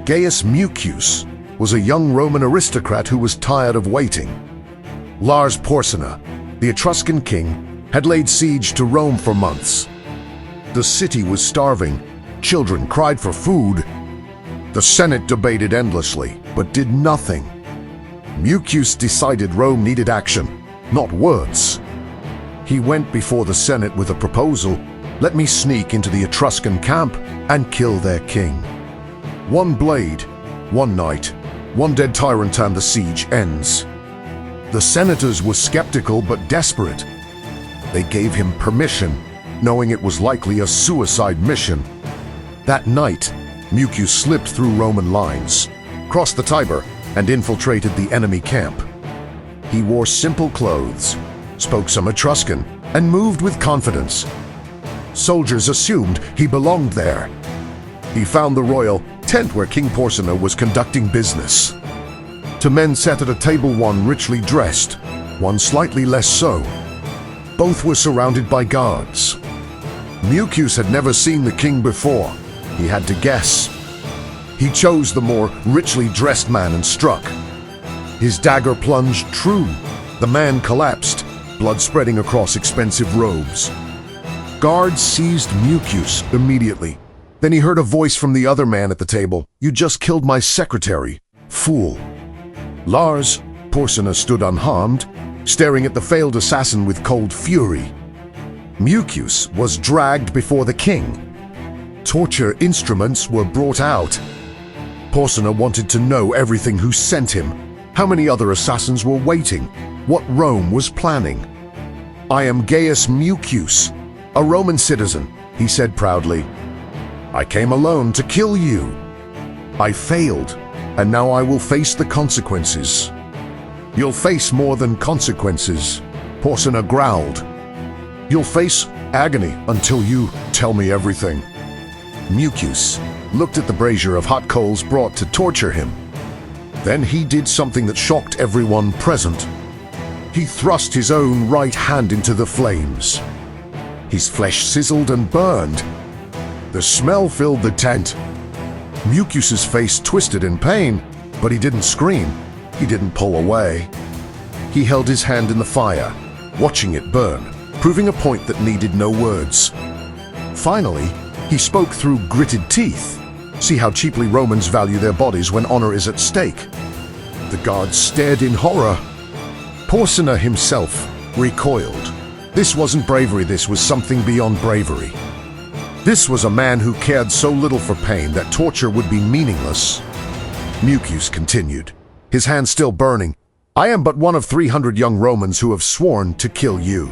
Gaius Mucius was a young Roman aristocrat who was tired of waiting. Lars Porsena, the Etruscan king, had laid siege to Rome for months. The city was starving. Children cried for food. The Senate debated endlessly, but did nothing. Mucius decided Rome needed action, not words. He went before the Senate with a proposal: let me sneak into the Etruscan camp and kill their king. One blade, one night, one dead tyrant, and the siege ends. The senators were skeptical but desperate. They gave him permission, knowing it was likely a suicide mission. That night, Mucius slipped through Roman lines, crossed the Tiber, and infiltrated the enemy camp. He wore simple clothes, spoke some Etruscan, and moved with confidence. Soldiers assumed he belonged there. He found the royal tent where King Porsena was conducting business. Two men sat at a table, one richly dressed, one slightly less so. Both were surrounded by guards. Mucius had never seen the king before. He had to guess. He chose the more richly dressed man and struck. His dagger plunged true. The man collapsed, blood spreading across expensive robes. Guards seized Mucius immediately. Then he heard a voice from the other man at the table: "You just killed my secretary, fool." Lars Porsena stood unharmed, staring at the failed assassin with cold fury. Mucius was dragged before the king. Torture instruments were brought out. Porsena wanted to know everything: who sent him, how many other assassins were waiting, what Rome was planning. "I am Gaius Mucius, a Roman citizen," he said proudly. "I came alone to kill you. I failed, and now I will face the consequences." "You'll face more than consequences," Porsena growled. "You'll face agony until you tell me everything." Mucius looked at the brazier of hot coals brought to torture him. Then he did something that shocked everyone present. He thrust his own right hand into the flames. His flesh sizzled and burned. The smell filled the tent. Mucius's face twisted in pain, but he didn't scream. He didn't pull away. He held his hand in the fire, watching it burn, proving a point that needed no words. Finally, he spoke through gritted teeth. "See how cheaply Romans value their bodies when honor is at stake." The guards stared in horror. Porsena himself recoiled. This wasn't bravery, this was something beyond bravery. This was a man who cared so little for pain that torture would be meaningless. Mucius continued, his hand still burning. "I am but one of 300 young Romans who have sworn to kill you.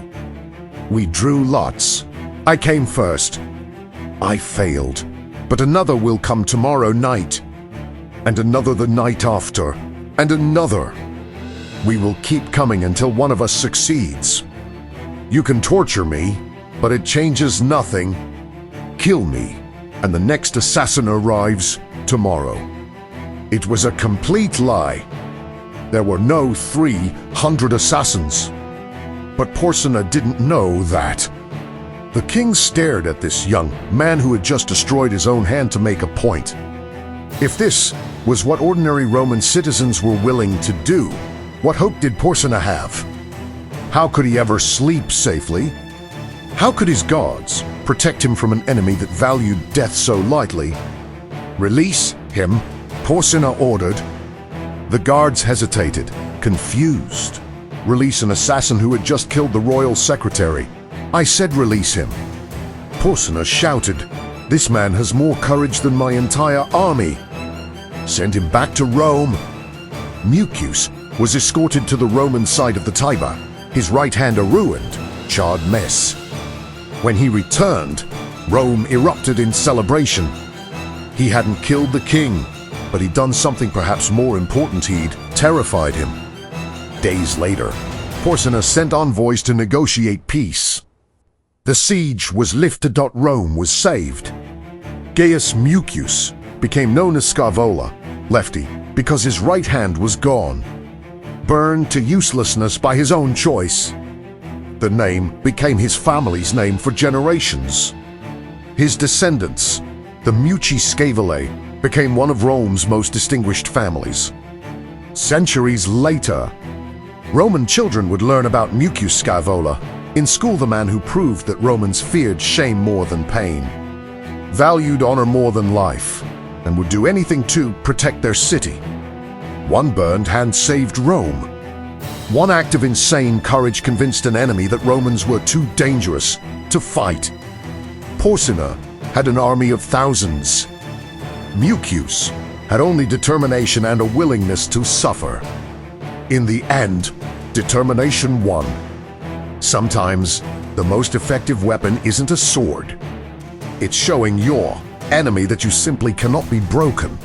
We drew lots. I came first. I failed. But another will come tomorrow night, and another the night after, and another. We will keep coming until one of us succeeds. You can torture me, but it changes nothing. Kill me, and the next assassin arrives tomorrow." It was a complete lie. There were no 300 assassins. But Porsena didn't know that. The king stared at this young man who had just destroyed his own hand to make a point. If this was what ordinary Roman citizens were willing to do, what hope did Porsena have? How could he ever sleep safely? How could his guards protect him from an enemy that valued death so lightly? "Release him," Porsena ordered. The guards hesitated, confused. "Release an assassin who had just killed the royal secretary. I said release him." Porsena shouted, "This man has more courage than my entire army. Send him back to Rome." Mucius was escorted to the Roman side of the Tiber, his right hand a ruined, charred mess. When he returned, Rome erupted in celebration. He hadn't killed the king, but he'd done something perhaps more important: he'd terrified him. Days later, Porsena sent envoys to negotiate peace. The siege was lifted. Rome was saved. Gaius Mucius became known as Scaevola, lefty, because his right hand was gone, burned to uselessness by his own choice. The name became his family's name for generations. His descendants, the Mucius Scaevola, became one of Rome's most distinguished families. Centuries later, Roman children would learn about Mucius Scaevola, in school the man who proved that Romans feared shame more than pain, valued honor more than life, and would do anything to protect their city. One burned hand saved Rome. One act of insane courage convinced an enemy that Romans were too dangerous to fight. Porsena had an army of thousands. Mucius had only determination and a willingness to suffer. In the end, determination won. Sometimes, the most effective weapon isn't a sword. It's showing your enemy that you simply cannot be broken.